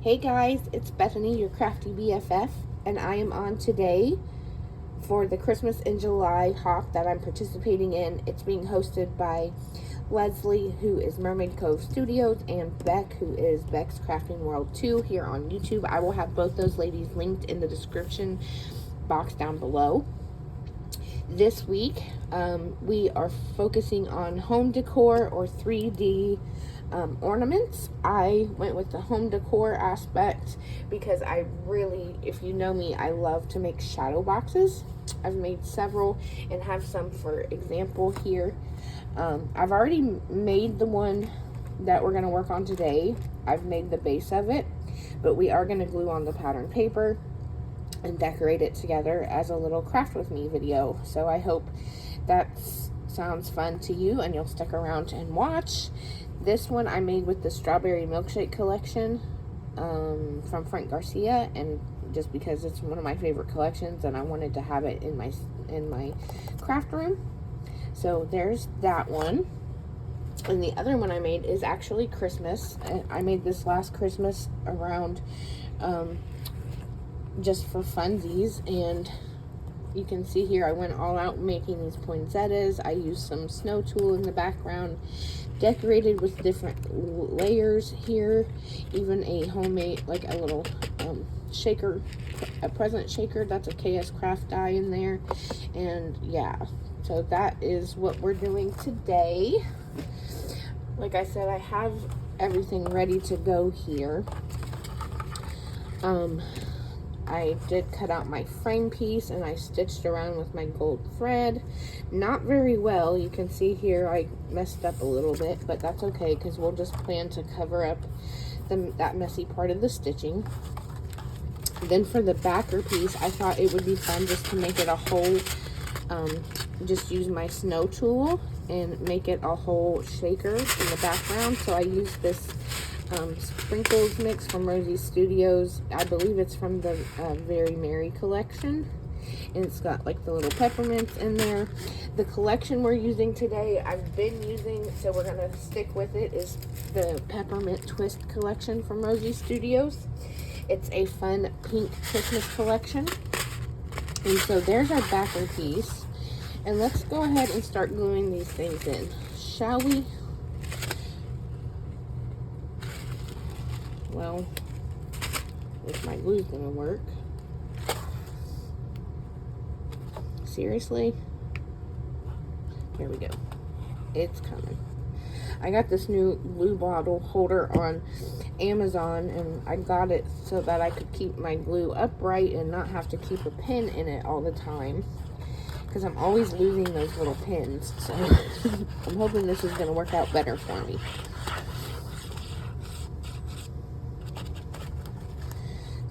Hey guys, it's Bethany, your crafty BFF, and I am on today for the Christmas in July hawk that I'm participating in. It's being hosted by Leslie, who is Mermaid Cove Studios, and Beck, who is Beck's Crafting World 2 here on YouTube. I will have both those ladies linked in the description box down below. This week, we are focusing on home decor or 3D ornaments. I went with the home decor aspect because I really, if you know me, I love to make shadow boxes. I've made several and have some for example here. I've already made the one that we're going to work on today. I've made the base of it, but we are going to glue on the pattern paper and decorate it together as a little craft with me video. So I hope that sounds fun to you and you'll stick around and watch. This one I made with the strawberry milkshake collection from Frank Garcia, and just because it's one of my favorite collections and I wanted to have it in my craft room. So there's that one. And the other one I made is actually Christmas. I made this last Christmas around just for funsies, and you can see here I went all out making these poinsettias. I used some snow tulle in the background, decorated with different layers here, even a homemade, like a little shaker, a present shaker. That's a KS Craft die in there. And yeah, so that is what we're doing today. Like I said, I have everything ready to go here. I did cut out my frame piece and I stitched around with my gold thread. Not very well. You can see here I messed up a little bit, but that's okay because we'll just plan to cover up that messy part of the stitching. Then for the backer piece, I thought it would be fun just to make it a whole, just use my snow tool and make it a whole shaker in the background. So I used this sprinkles mix from Rosie Studios. I believe it's from the Very Merry collection, and it's got like the little peppermints in there. The collection we're using today, I've been using, so we're gonna stick with it, is the Peppermint Twist collection from Rosie Studios. It's a fun pink Christmas collection. And so there's our backer piece, and let's go ahead and start gluing these things in, shall we? Well, if my glue's gonna work. Seriously? Here we go. It's coming. I got this new glue bottle holder on Amazon, and I got it so that I could keep my glue upright and not have to keep a pin in it all the time, because I'm always losing those little pins. So I'm hoping this is gonna work out better for me.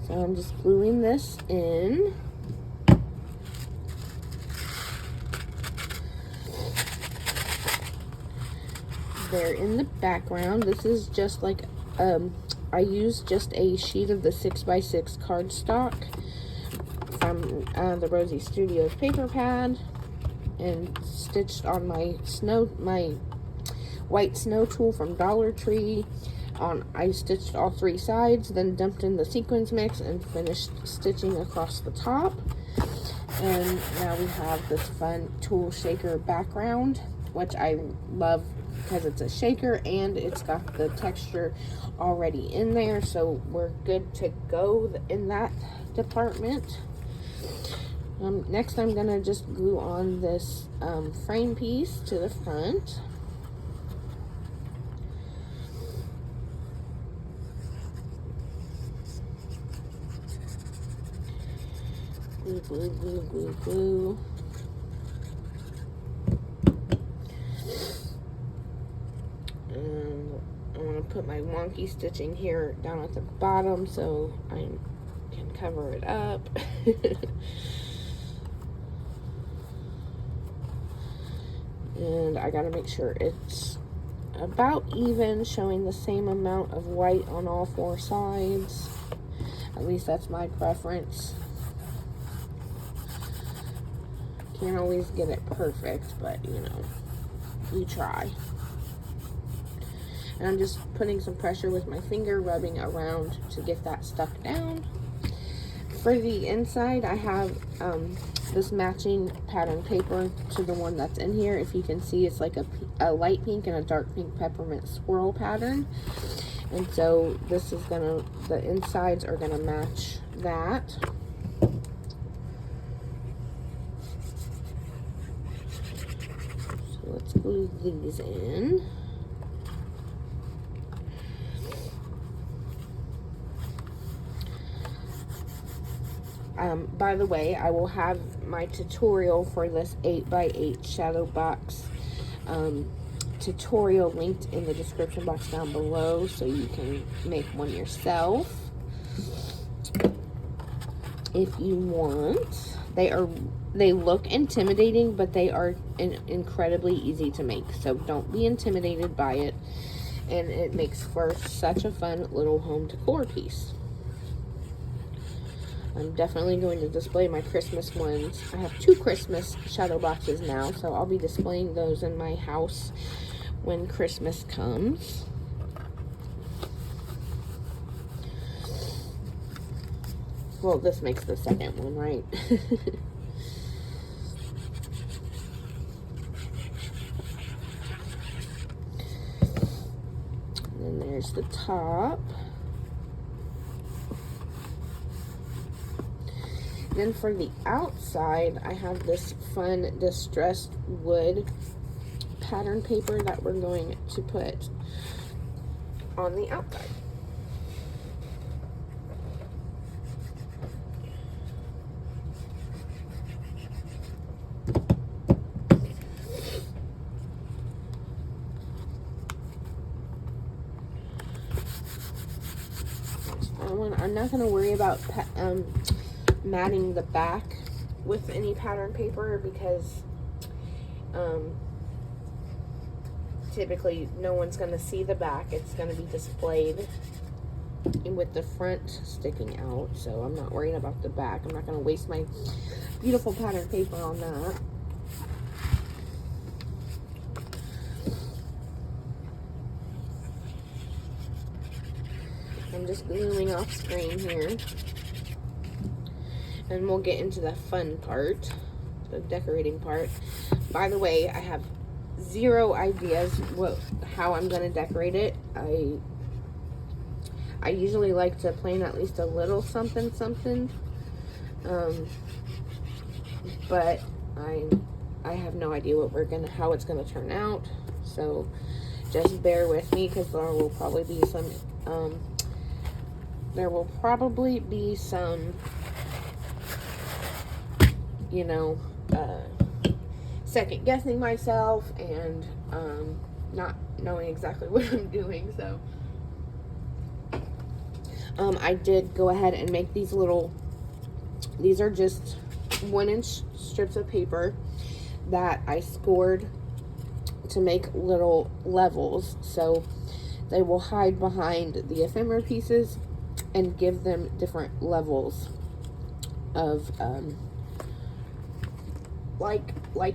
So I'm just gluing this in. There in the background. This is just like, I used just a sheet of the 6x6 cardstock from the Rosie Studios paper pad and stitched on my white snow tool from Dollar Tree. I stitched all three sides, then dumped in the sequins mix and finished stitching across the top. And now we have this fun tool shaker background, which I love because it's a shaker and it's got the texture already in there, so we're good to go in that department. Next I'm gonna just glue on this frame piece to the front. Glue, glue, glue, glue, glue. And I want to put my wonky stitching here down at the bottom so I can cover it up. And I gotta make sure it's about even, showing the same amount of white on all four sides. At least that's my preference. Can't always get it perfect, but you know, you try. And I'm just putting some pressure with my finger, rubbing around to get that stuck down. For the inside, I have this matching pattern paper to the one that's in here. If you can see, it's like a light pink and a dark pink peppermint swirl pattern. And so this is gonna, the insides are gonna match that. So let's glue these in. By the way, I will have my tutorial for this 8x8 shadow box tutorial linked in the description box down below, so you can make one yourself if you want. They look intimidating, but they are incredibly easy to make, so don't be intimidated by it, and it makes for such a fun little home decor piece. I'm definitely going to display my Christmas ones. I have 2 Christmas shadow boxes now, so I'll be displaying those in my house when Christmas comes. Well, this makes the second one, right? And then there's the top. Then for the outside, I have this fun distressed wood pattern paper that we're going to put on the outside. I'm not going to worry about matting the back with any pattern paper because typically no one's going to see the back. It's going to be displayed with the front sticking out, so I'm not worried about the back. I'm not going to waste my beautiful pattern paper on that. I'm just gluing off screen here. And we'll get into the fun part, the decorating part. By the way, I have 0 ideas how I'm going to decorate it. I usually like to plan at least a little something, but I have no idea how it's gonna turn out. So just bear with me, because there will probably be some you know, second guessing myself and not knowing exactly what I'm doing. So I did go ahead and make these are just 1-inch strips of paper that I scored to make little levels, so they will hide behind the ephemera pieces and give them different levels of like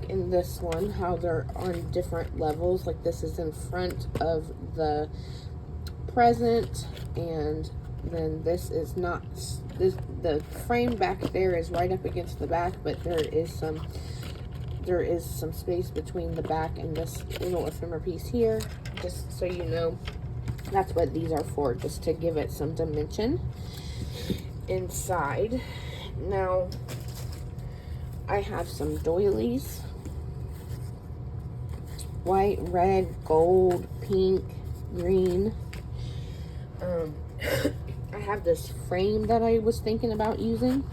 in this one, how they're on different levels. Like this is in front of the present, and then this is not. The frame back there is right up against the back, but there is some space between the back and this little ephemera piece here. Just so you know, that's what these are for, just to give it some dimension inside. Now I have some doilies, white, red, gold, pink, green. I have this frame that I was thinking about using.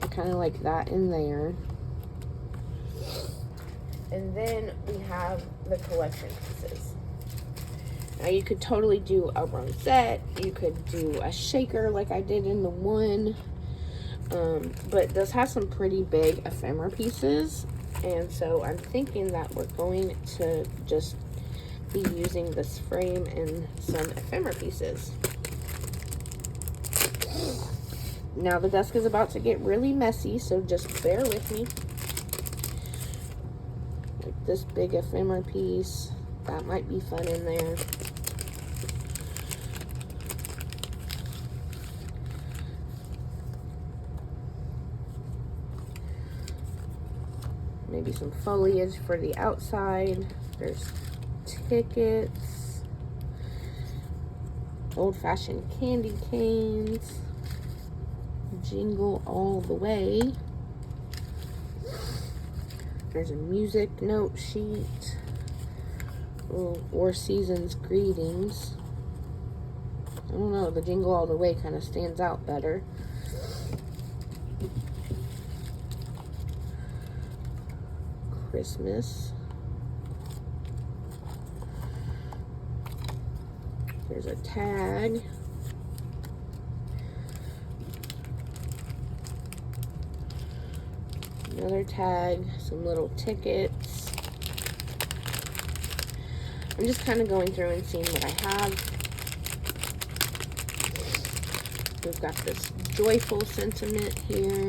I kind of like that in there. And then we have the collection pieces. Now you could totally do a rosette. You could do a shaker like I did in the one. But this has some pretty big ephemera pieces. And so I'm thinking that we're going to just be using this frame and some ephemera pieces. Now the desk is about to get really messy, so just bear with me. Like this big ephemera piece, That might be fun in there. Maybe some foliage for the outside. There's tickets. Old-fashioned candy canes. Jingle all the way. There's a music note sheet. Or season's greetings. I don't know, the jingle all the way kind of stands out better. Christmas. There's a tag. Another tag, some little tickets. I'm just kind of going through and seeing what I have. We've got this joyful sentiment here.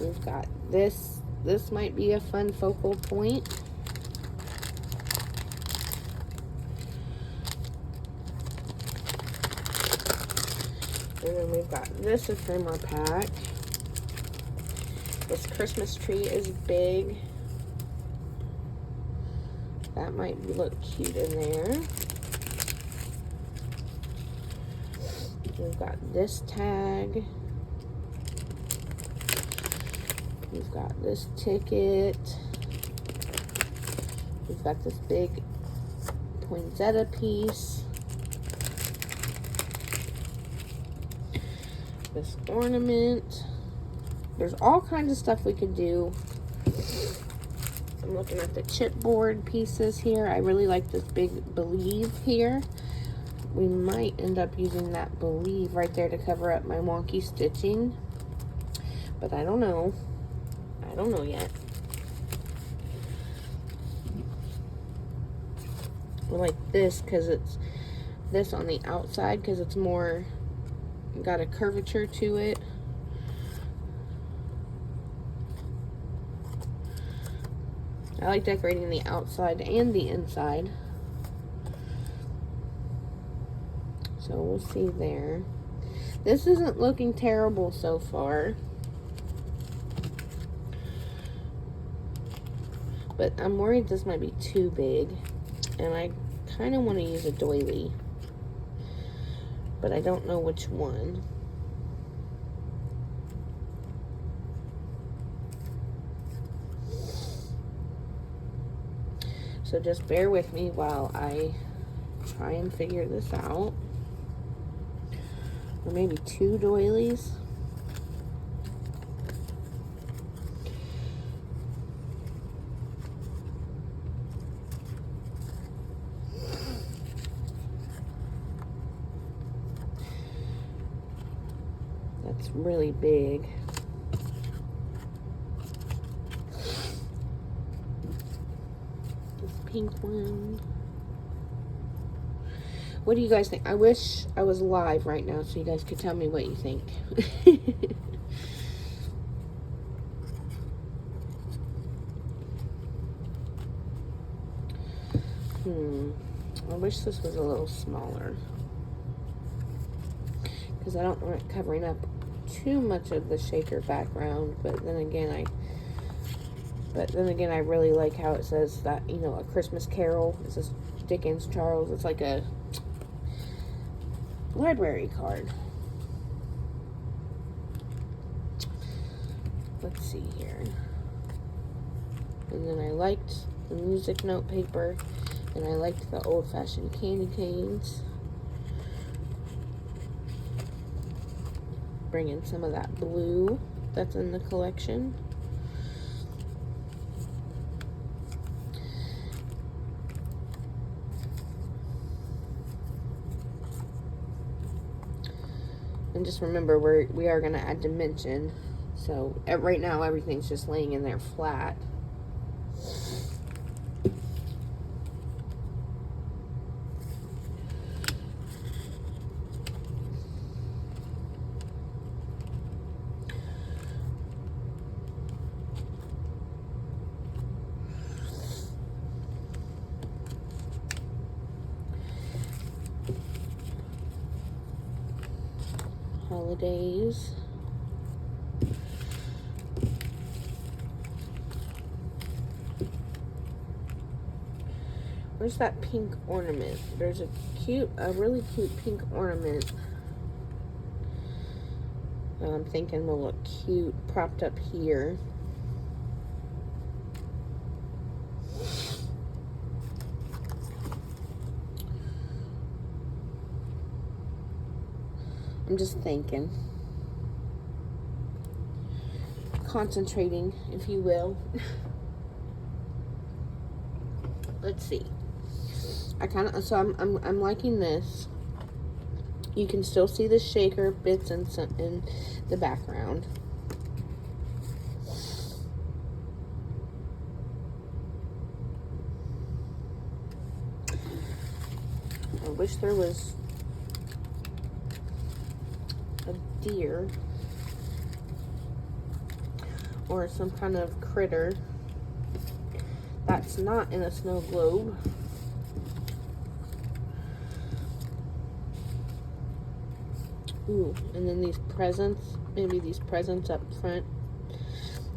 We've got this. This might be a fun focal point. And then we've got this ephemera pack. This Christmas tree is big. That might look cute in there. We've got this tag. We've got this ticket. We've got this big poinsettia piece. This ornament. There's all kinds of stuff we could do. I'm looking at the chipboard pieces here. I really like this big believe here. We might end up using that believe right there to cover up my wonky stitching. But I don't know. I don't know yet. I like this because it's this on the outside because it's more got a curvature to it. I like decorating the outside and the inside. So we'll see there. This isn't looking terrible so far. But I'm worried this might be too big. And I kind of want to use a doily. But I don't know which one. So just bear with me while I try and figure this out. Or maybe 2 doilies. That's really big. Pink one. What do you guys think? I wish I was live right now so you guys could tell me what you think. I wish this was a little smaller because I don't want it covering up too much of the shaker background, but then again I really like how it says that, you know, A Christmas Carol. It says Dickens Charles. It's like a library card. Let's see here. And then I liked the music note paper, and I liked the old-fashioned candy canes. Bring in some of that blue that's in the collection. And just remember, we are going to add dimension. So right now everything's just laying in there flat. holidays. Where's that pink ornament? There's a really cute pink ornament that I'm thinking will look cute propped up here. I'm just thinking. Concentrating, if you will. Let's see. I'm liking this. You can still see the shaker bits in the background. I wish there was a deer or some kind of critter that's not in a snow globe. Ooh, and then these presents, maybe these presents up front.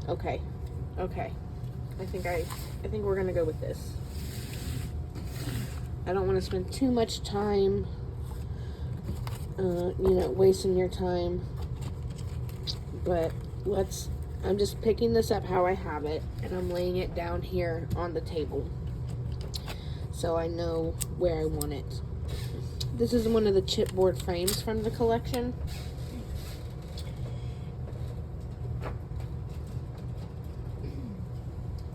Okay, okay. I think we're gonna go with this. I don't want to spend too much time, wasting your time. But I'm just picking this up how I have it, and I'm laying it down here on the table so I know where I want it. This is one of the chipboard frames from the collection.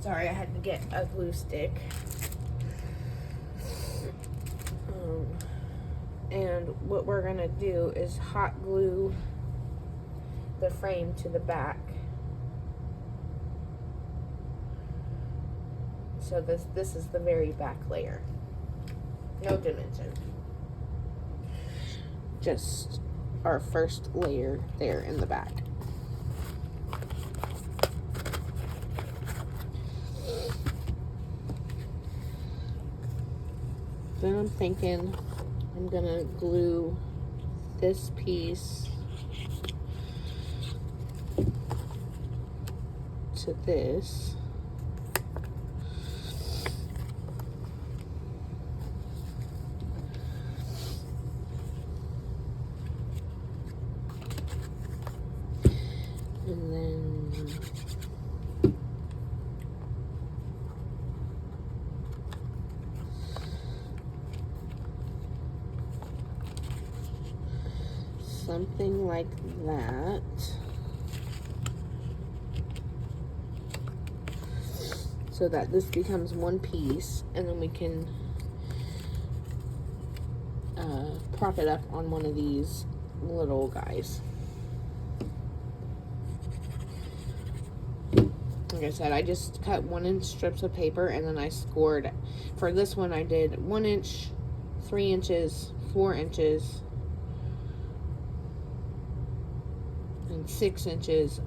Sorry, I had to get a glue stick. And what we're gonna do is hot glue the frame to the back. So this is the very back layer. No dimension. Just our first layer there in the back. Then I'm thinking I'm gonna glue this piece to this. And then something like that. So that this becomes one piece, and then we can prop it up on one of these little guys. Like I said, I just cut 1-inch strips of paper, and then I scored. For this one, I did 1 inch, 3 inches, 4 inches, and 6 inches,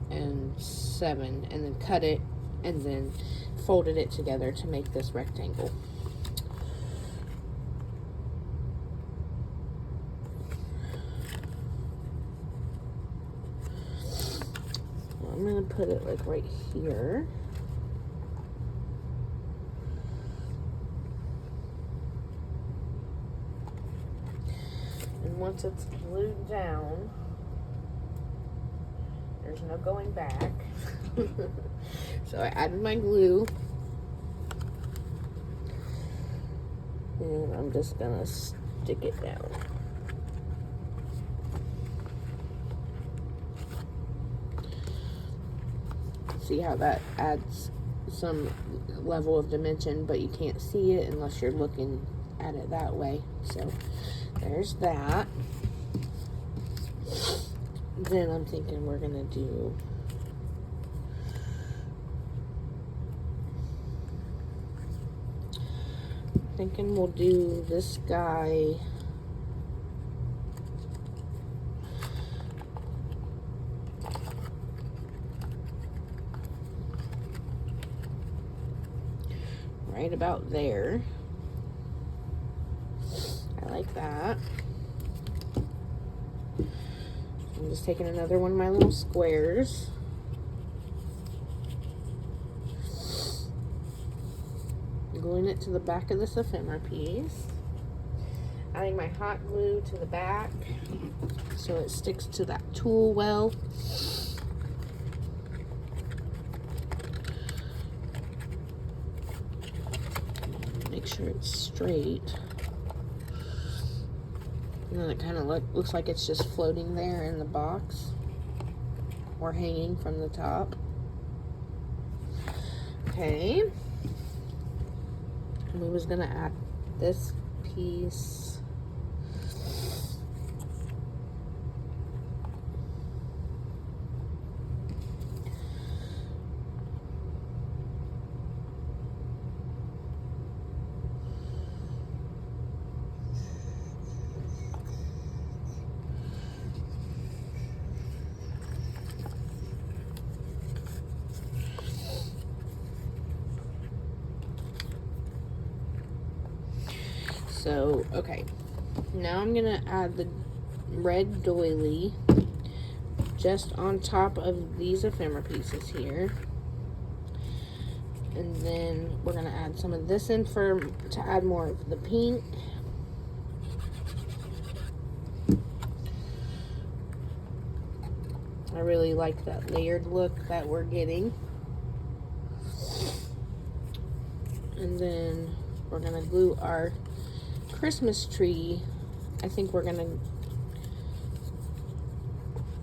and 7, and then cut it, and then folded it together to make this rectangle. I'm gonna put it like right here. And once it's glued down, there's no going back. So I added my glue. And I'm just gonna stick it down. See how that adds some level of dimension, but you can't see it unless you're looking at it that way. So there's that. Then I'm thinking we're gonna do we'll do this guy right about there. I like that. I'm just taking another one of my little squares. Gluing it to the back of this ephemera piece. Adding my hot glue to the back so it sticks to that tool well. Make sure it's straight. And then it kind of looks like it's just floating there in the box or hanging from the top. Okay. And we was gonna add this piece. So, okay, now I'm gonna add the red doily just on top of these ephemera pieces here. And then we're gonna add some of this in to add more of the pink. I really like that layered look that we're getting. And then we're gonna glue our Christmas tree. I think we're gonna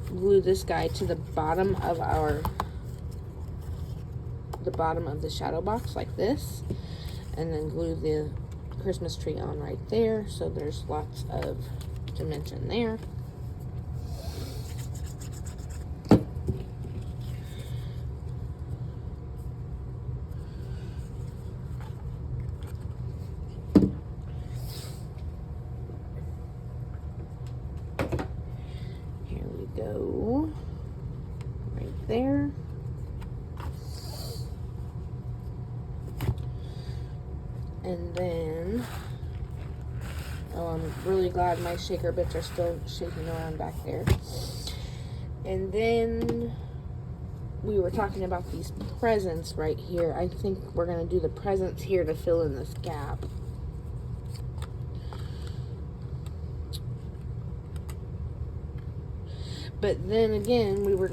glue this guy to the bottom of the shadow box like this, and then glue the Christmas tree on right there, so there's lots of dimension there. Go right there. And then, oh, I'm really glad my shaker bits are still shaking around back there. And then we were talking about these presents right here. I think we're going to do the presents here to fill in this gap. But then again, we were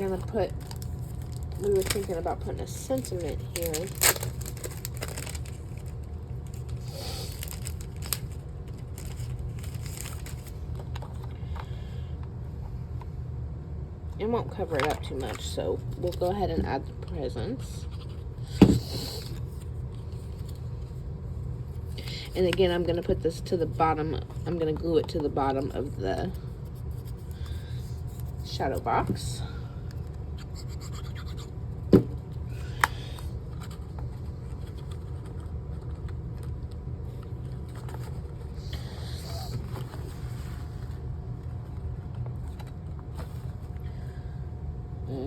thinking about putting a sentiment here. It won't cover it up too much, so we'll go ahead and add the presents. And again, I'm going to put this to the bottom. I'm going to glue it to the bottom of the shadow box.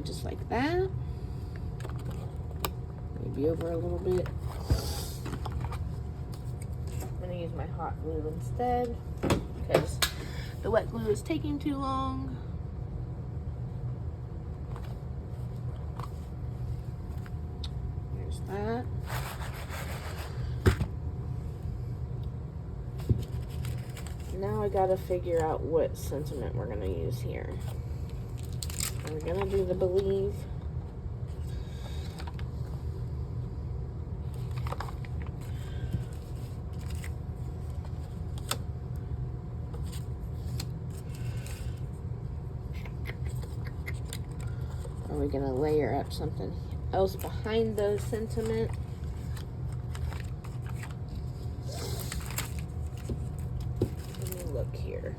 Just like that. Maybe over a little bit. I'm going to use my hot glue instead because the wet glue is taking too long. There's that. Now I gotta figure out what sentiment we're gonna use here. We're gonna do the believe. Are we gonna layer up something else behind those sentiment? Let me look here.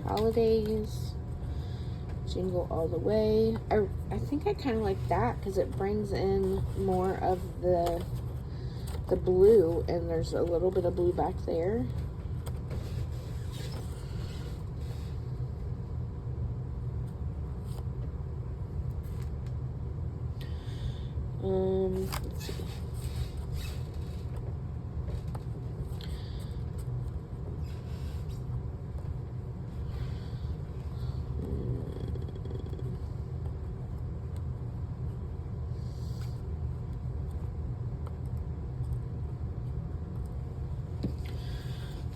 Holidays, Jingle All the Way. I think I kind of like that because it brings in more of the blue, and there's a little bit of blue back there. Let's see.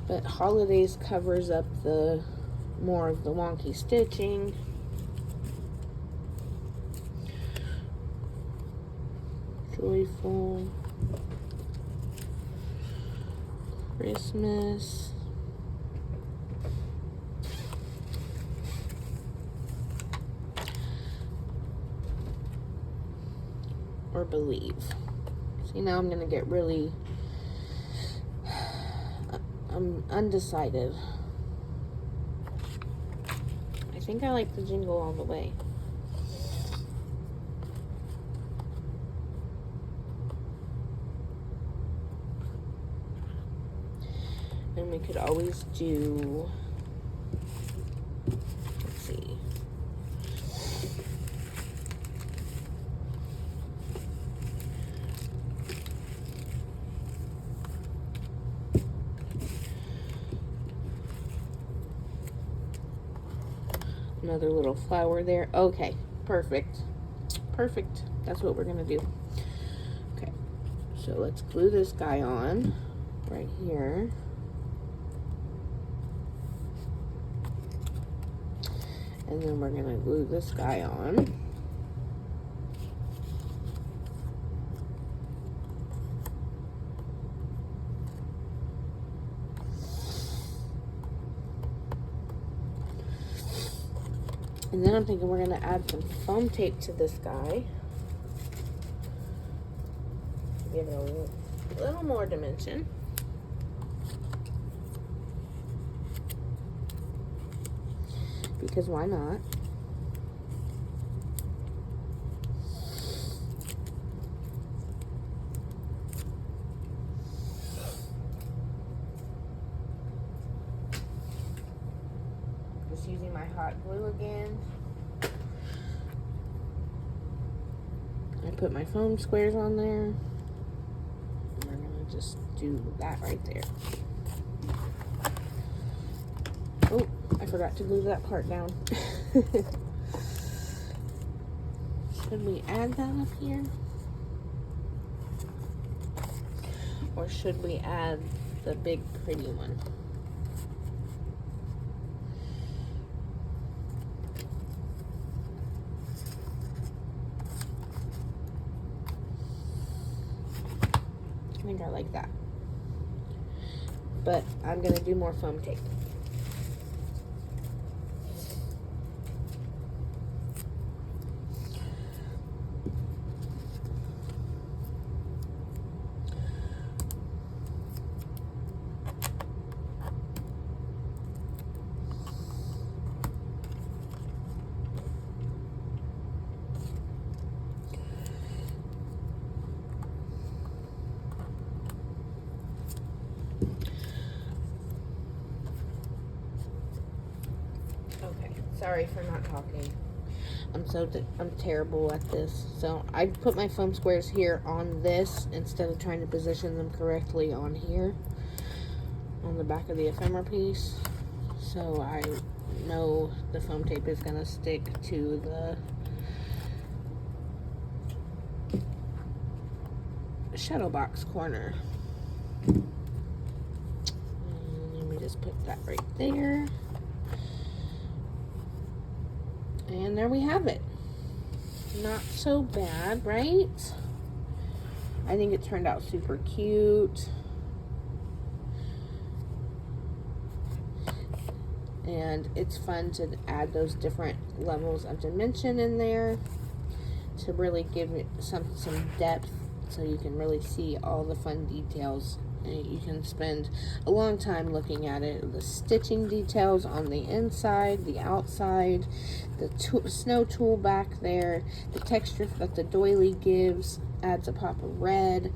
But Holidays covers up the more of the wonky stitching. Joyful. Christmas. Or Believe. See, now I'm gonna get really I'm undecided. I think I like the Jingle All the Way. And we could always do, let's see. Another little flower there. Okay, perfect. Perfect. That's what we're gonna do. Okay, so let's glue this guy on right here. And then we're gonna glue this guy on. And then I'm thinking we're going to add some foam tape to this guy. Give it a little more dimension. Because why not? Just using my hot glue again. I put my foam squares on there. And we're gonna just do that right there. Oh, I forgot to glue that part down. Should we add that up here? Or should we add the big pretty one? I think I like that. But I'm gonna do more foam tape. Sorry for not talking. I'm terrible at this. So I put my foam squares here on this instead of trying to position them correctly on here, on the back of the ephemera piece. So I know the foam tape is gonna stick to the shadow box corner. And let me just put that right there. And there we have it. Not so bad, right? I think it turned out super cute. And it's fun to add those different levels of dimension in there to really give it some depth so you can really see all the fun details and you can spend a long time looking at it. The stitching details on the inside, the outside, the snow tool back there, the texture that the doily gives adds a pop of red,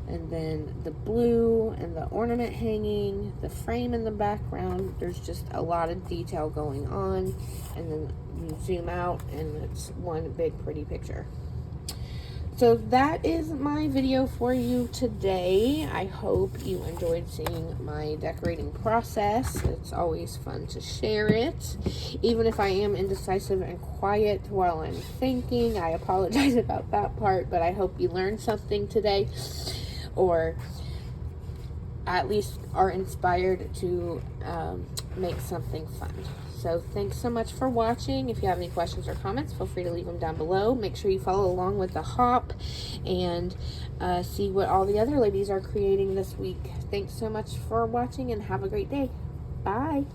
and then the blue and the ornament hanging, the frame in the background. There's just a lot of detail going on, and then you zoom out and it's one big pretty picture. So that is my video for you today. I hope you enjoyed seeing my decorating process. It's always fun to share it. Even if I am indecisive and quiet while I'm thinking, I apologize about that part, but I hope you learned something today, or at least are inspired to make something fun. So thanks so much for watching. If you have any questions or comments, feel free to leave them down below. Make sure you follow along with the hop and see what all the other ladies are creating this week. Thanks so much for watching and have a great day. Bye.